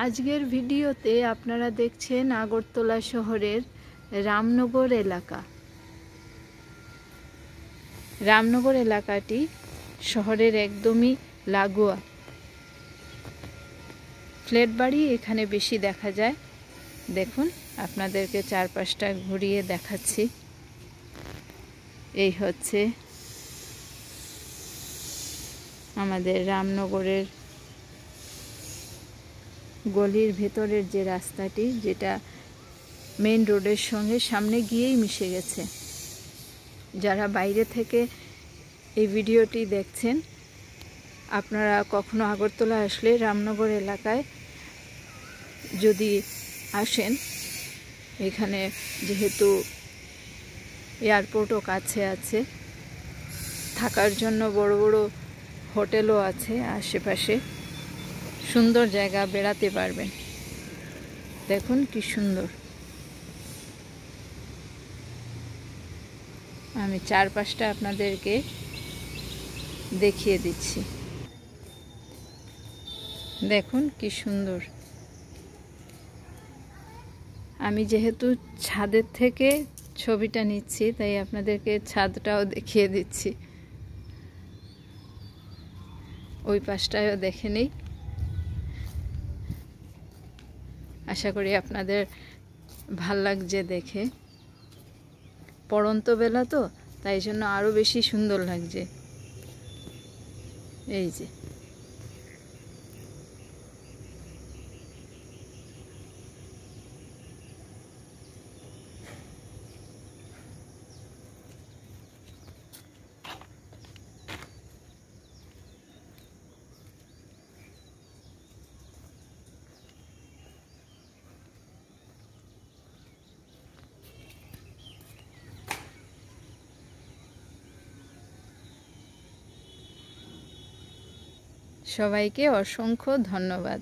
আজকের ভিডিওতে আপনারা দেখছেন আগরতলা শহরের রামনগর এলাকা। রামনগর এলাকাটি শহরের একদমই লাগোয়া। ফ্ল্যাট বাড়ি এখানে বেশি দেখা যায়। দেখুন, আপনাদেরকে চারপাশটা ঘুরিয়ে দেখাচ্ছি। এই হচ্ছে আমাদের রামনগরের গলির ভেতরের যে রাস্তাটি, যেটা মেইন রোডের সঙ্গে সামনে গিয়েই মিশে গেছে। যারা বাইরে থেকে এই ভিডিওটি দেখছেন, আপনারা কখনো আগরতলা আসলে রামনগর এলাকায় যদি আসেন, এখানে যেহেতু এয়ারপোর্টও কাছে আছে, থাকার জন্য বড় বড় হোটেলও আছে আশেপাশে, সুন্দর জায়গা, বেড়াতে পারবেন। দেখুন কি সুন্দর। আমি চারপাশটা আপনাদেরকে দেখিয়ে দিচ্ছি। দেখুন কি সুন্দর। আমি যেহেতু ছাদের থেকে ছবিটা নিচ্ছি, তাই আপনাদেরকে ছাদটাও দেখিয়ে দিচ্ছি। ওই পাশটাও দেখে নিই। আশা করি আপনাদের ভাল লাগছে দেখে। পড়ন্ত বেলা তো, তাই জন্য আরও বেশি সুন্দর লাগছে। এই যে সবাইকে অসংখ্য ধন্যবাদ।